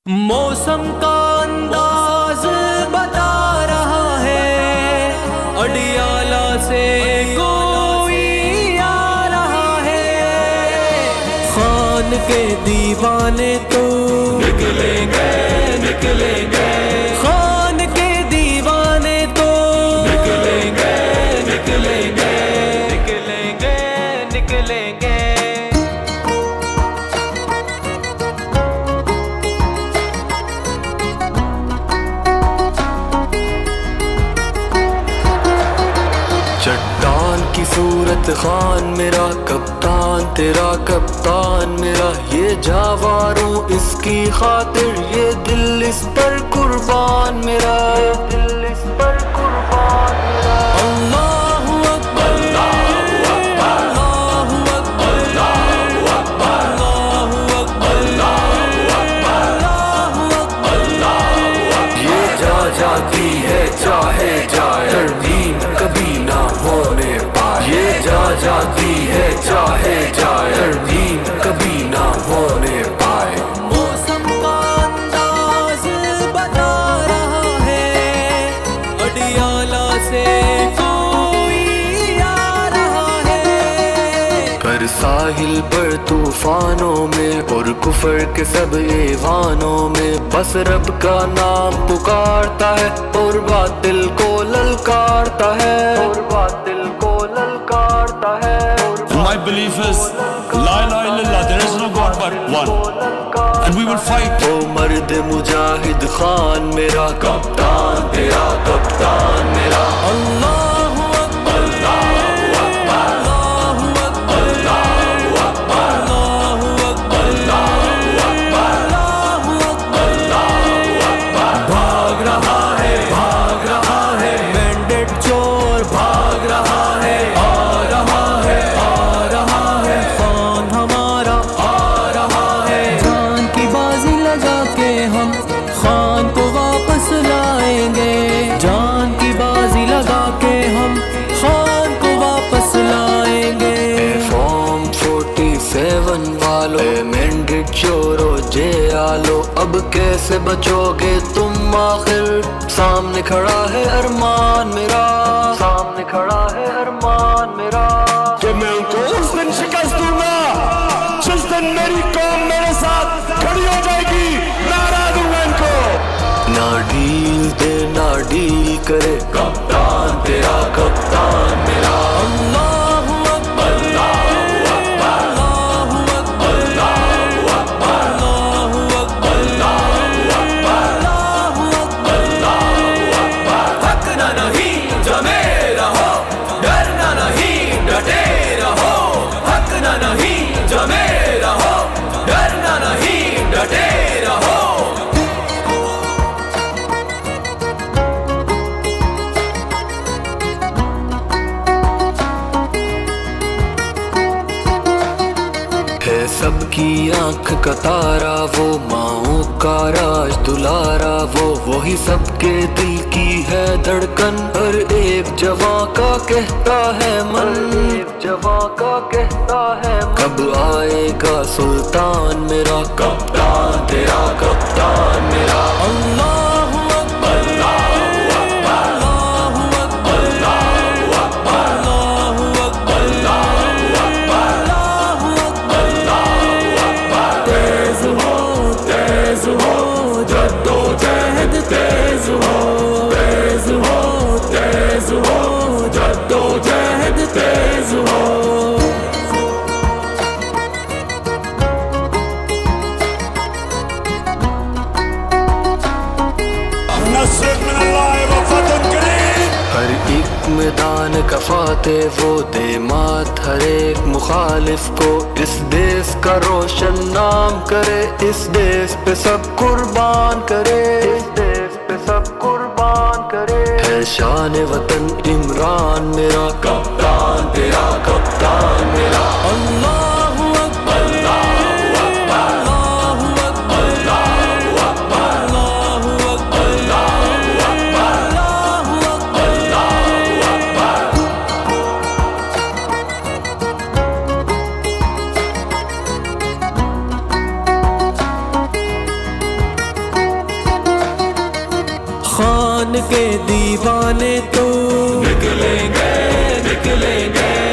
موسم کا انداز بتا رہا ہے، اڈیالہ سے کوئی آ رہا ہے، خان کے دیوانے تو نکلیں گے، خان کے دیوانے تو نکلیں گے۔ چٹان کی صورت خان میرا کپتان، تیرا کپتان میرا، یہ جاواروں اس کی خاطر، یہ دل اس پر قربان میرا، دل اس پر قربان میرا۔ اللہ اکبر، اللہ اکبر، اللہ اکبر، اللہ اکبر، اللہ اکبر، اللہ اکبر۔ یہ جاتی ہے چاہے جائے، ترمیم کبھی نہ ہونے پائے، یہ جاتی ہے چاہے جائے، ترمیم کبھی نہ ہونے پائے۔ موسم کا انداز بتا رہا ہے، اڈیالہ سے کوئی آ رہا ہے، پر ساحل پر طوفانوں میں اور کفر کے سب ایوانوں میں، بس رب کا نام پکارتا ہے اور باطل کو للکارتا ہے، اور باطل کو للکارتا ہے۔ My belief is La ilaha illallah, there is no God but one, and we will fight. او مرد مجاہد خان میرا کپتان، تیرا کپتان میرا۔ اللہ اکبر، اللہ اکبر، اللہ اکبر، اللہ اکبر، اللہ اکبر، اللہ اکبر، اللہ اکبر۔ بھاگ رہا ہے مینڈیٹ چور، بھاگ رہا ہے، آ رہا ہے خان ہمارا، آ رہا ہے۔ جان کی بازی لگا کے ہم خان کو واپس لائیں گے، جان کی بازی لگا کے ہم خان کو واپس لائیں گے۔ فارم 47 والو، مینڈیٹ چورو جے آلو، اب کیسے بچو گے تم آخر؟ سامنے کھڑا ہے ارمان میرا، سامنے کھڑا ہے ارمان میرا، کہ میں ان کو اس دن شکست دوں گا جس دن میری قوم میرے ساتھ کھڑی ہو جائے گی، میں ہرا دوں گا ان کو۔ نہ ڈیل دے نہ ڈیل کرے، کپتان تیرا کپتان میرا۔ اللہ اکبر، اللہ اکبر، اللہ اکبر، اللہ اکبر، اللہ اکبر، اللہ اکبر، اللہ اکبر۔ تھکنا نہیں، جمے رہو، ڈرنا نہیں، ڈٹے رہو، تھکنا نہیں، جمے رہو، ڈرنا نہیں، ڈٹے رہو۔ ہے سب کی آنکھ کا تارا، وہ ماؤں کا راج دلارا، وہ وہی سب کے دل کی ہے دھڑکن، ہر ایک جوان کا کہتا ہے من، ایک جوان کا کہتا ہے من۔ کب آئے گا سلطان میرا کپتان، تیرا کپتان میرا۔ اللہ اکبر، اللہ اکبر، اللہ اکبر، اللہ اکبر، اللہ اکبر، اللہ اکبر، اللہ اکبر۔ تیز ہو جدوجہد، تیز ہو، تیز ہو، تیز ہو جدوجہد، تیز ہو۔ نصر من اللہ و فتح قریب۔ ہر ایک میدان کا فاتح وہ دے مات ہر ایک مخالف کو، اس دیس کا روشن نام کرے، اس دیس پہ سب قربان کرے، اس دیس پہ سب قربان کرے۔ ہے شان وطن عمران میرا کپتان، تیرا کپتان میرا۔ اللہ اکبر، اللہ اکبر، اللہ اکبر، اللہ اکبر، اللہ اکبر، اللہ اکبر، اللہ اکبر، اللہ اکبر۔ ایمان کے دیوانے تو نکلیں گے نکلیں گے